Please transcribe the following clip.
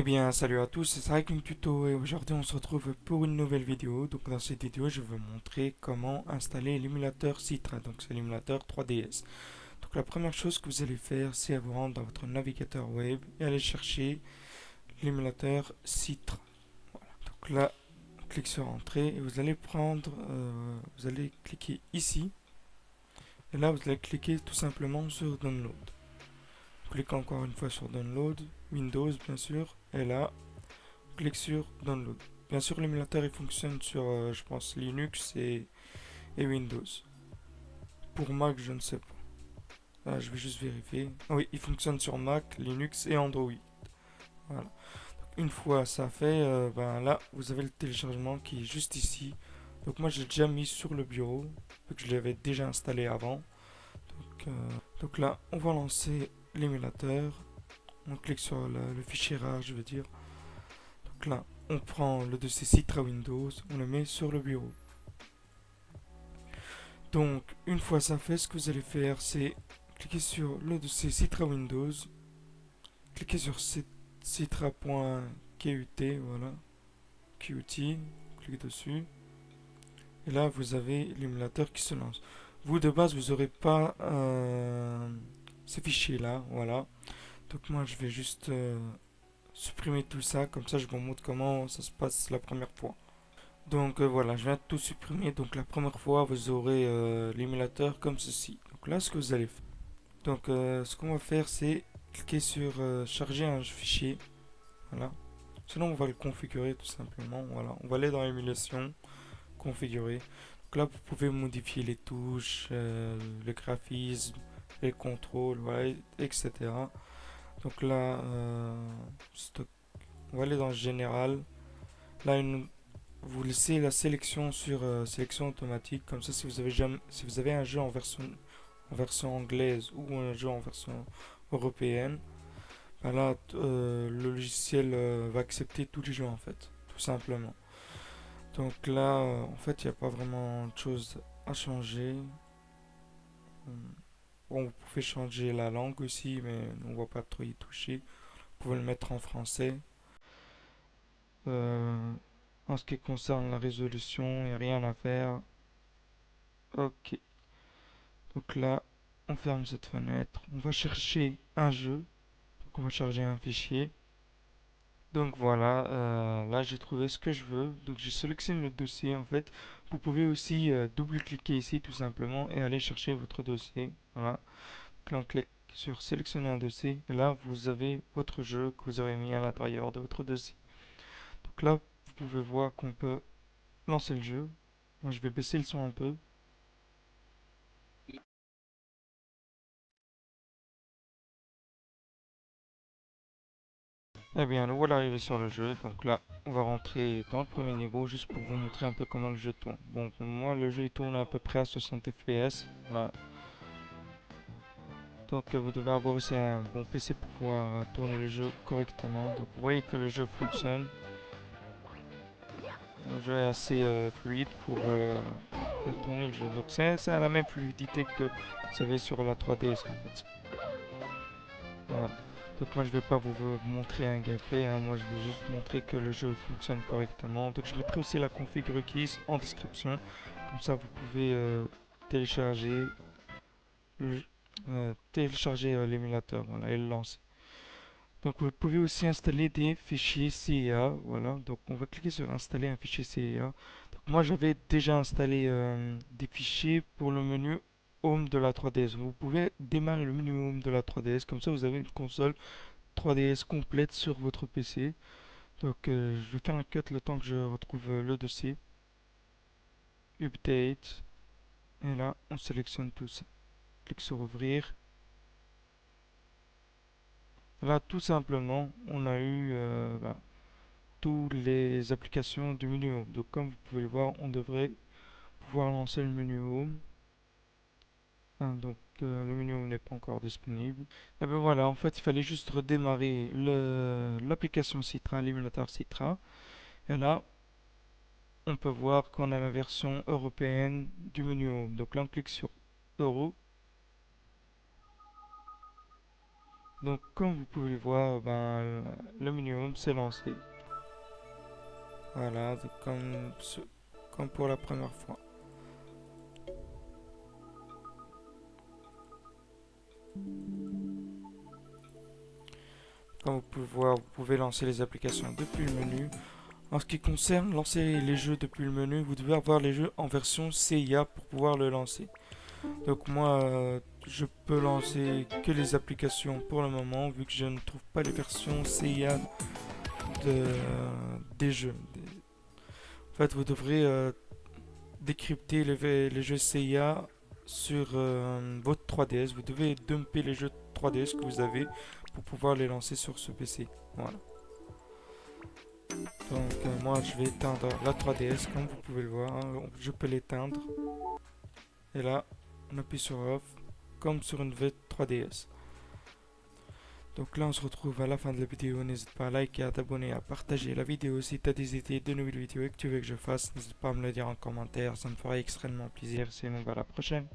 Eh bien, salut à tous, c'est Cycling Tuto et aujourd'hui on se retrouve pour une nouvelle vidéo. Donc dans cette vidéo, je vais vous montrer comment installer l'émulateur Citra, donc c'est l'émulateur 3DS. Donc la première chose que vous allez faire, c'est vous rendre dans votre navigateur web et aller chercher l'émulateur Citra. Donc là, on clique sur Entrée et vous allez vous allez cliquer ici et là vous allez cliquer tout simplement sur Download. Cliquez encore une fois sur Download, Windows bien sûr, et là clique sur Download. Bien sûr, l'émulateur il fonctionne sur, je pense, Linux et Windows. Pour Mac, je ne sais pas. Ah, je vais juste vérifier. Ah oui, il fonctionne sur Mac, Linux et Android. Voilà. Une fois ça fait, ben là, vous avez le téléchargement qui est juste ici. Donc moi, j'ai déjà mis sur le bureau, vu que je l'avais déjà installé avant. Donc là, on va lancer l'émulateur. On clique sur le fichier rare, je veux dire. Donc là, on prend le dossier Citra Windows, on le met sur le bureau. Donc, une fois ça fait, ce que vous allez faire, c'est cliquer sur le dossier Citra Windows, cliquez sur citra.qt, voilà, Qt, cliquez dessus, et là vous avez l'émulateur qui se lance. Vous de base, vous n'aurez pas ces fichiers-là, voilà. Donc moi, je vais juste supprimer tout ça, comme ça je vous montre comment ça se passe la première fois. Donc voilà, je viens de tout supprimer. Donc la première fois, vous aurez l'émulateur comme ceci. Donc là, ce que vous allez faire. Donc ce qu'on va faire, c'est cliquer sur charger un fichier. Voilà. Sinon, on va le configurer tout simplement. Voilà. On va aller dans l'émulation, configurer. Donc là, vous pouvez modifier les touches, le graphisme, les contrôles, voilà, etc. Donc là, on va aller dans général. Là, vous laissez la sélection sur sélection automatique. Comme ça, si vous avez un jeu en version anglaise ou un jeu en version européenne, ben là, le logiciel va accepter tous les jeux en fait, tout simplement. Donc là, en fait, il n'y a pas vraiment de choses à changer. Bon, vous pouvez changer la langue aussi, mais on ne va pas trop y toucher. Vous pouvez le mettre en français. Euh, En ce qui concerne la résolution, il n'y a rien à faire. Ok. Donc là, on ferme cette fenêtre. On va chercher un jeu. Donc on va charger un fichier. Donc voilà, là j'ai trouvé ce que je veux. Donc j'ai sélectionné le dossier en fait. Vous pouvez aussi double-cliquer ici tout simplement et aller chercher votre dossier. Voilà. Donc là on clique sur sélectionner un dossier. Et là vous avez votre jeu que vous avez mis à l'intérieur de votre dossier. Donc là vous pouvez voir qu'on peut lancer le jeu. Moi je vais baisser le son un peu. Eh bien, nous voilà arrivés sur le jeu. Donc là, on va rentrer dans le premier niveau juste pour vous montrer un peu comment le jeu tourne. Bon, pour moi, le jeu il tourne à peu près à 60 fps. Voilà. Donc, vous devez avoir aussi un bon PC pour pouvoir tourner le jeu correctement. Donc, vous voyez que le jeu fonctionne. Le jeu est assez fluide pour tourner le jeu. Donc, c'est à la même fluidité que vous avez sur la 3DS en fait. Voilà. Donc moi je vais pas vous montrer un gameplay, hein. Moi je vais juste montrer que le jeu fonctionne correctement. Donc je mettrai aussi la config keys en description. Comme ça vous pouvez télécharger télécharger l'émulateur, voilà, et le lancer. Donc vous pouvez aussi installer des fichiers CIA, voilà. Donc on va cliquer sur installer un fichier CIA. Donc moi j'avais déjà installé des fichiers pour le menu Home de la 3DS. Vous pouvez démarrer le menu Home de la 3DS, comme ça vous avez une console 3DS complète sur votre PC. Donc je vais faire un cut le temps que je retrouve le dossier. Update. Et là, on sélectionne tout ça. Clique sur ouvrir. Là, tout simplement, on a eu toutes les applications du menu Home. Donc comme vous pouvez le voir, on devrait pouvoir lancer le menu Home. Hein, donc le menu Home n'est pas encore disponible. Et ben voilà, en fait, il fallait juste redémarrer l'application Citra, l'émulateur Citra. Et là, on peut voir qu'on a la version européenne du menu Home. Donc là, on clique sur Euro. Donc comme vous pouvez le voir, ben, le minimum s'est lancé. Voilà, donc comme pour la première fois. Comme vous pouvez voir, vous pouvez lancer les applications depuis le menu. En ce qui concerne lancer les jeux depuis le menu, vous devez avoir les jeux en version CIA pour pouvoir le lancer. Donc moi, je peux lancer que les applications pour le moment, vu que je ne trouve pas les versions CIA des jeux. En fait, vous devrez décrypter les jeux CIA sur votre 3DS. Vous devez dumper les jeux 3DS que vous avez pour pouvoir les lancer sur ce PC. Voilà. Donc moi je vais éteindre la 3DS comme vous pouvez le voir, hein. Je peux l'éteindre. Et là, on appuie sur off comme sur une vraie 3DS. Donc là on se retrouve à la fin de la vidéo. N'hésite pas à liker, à t'abonner, à partager la vidéo. Si tu as des idées de nouvelles vidéos et que tu veux que je fasse, n'hésite pas à me le dire en commentaire. Ça me ferait extrêmement plaisir. Sinon, à la prochaine.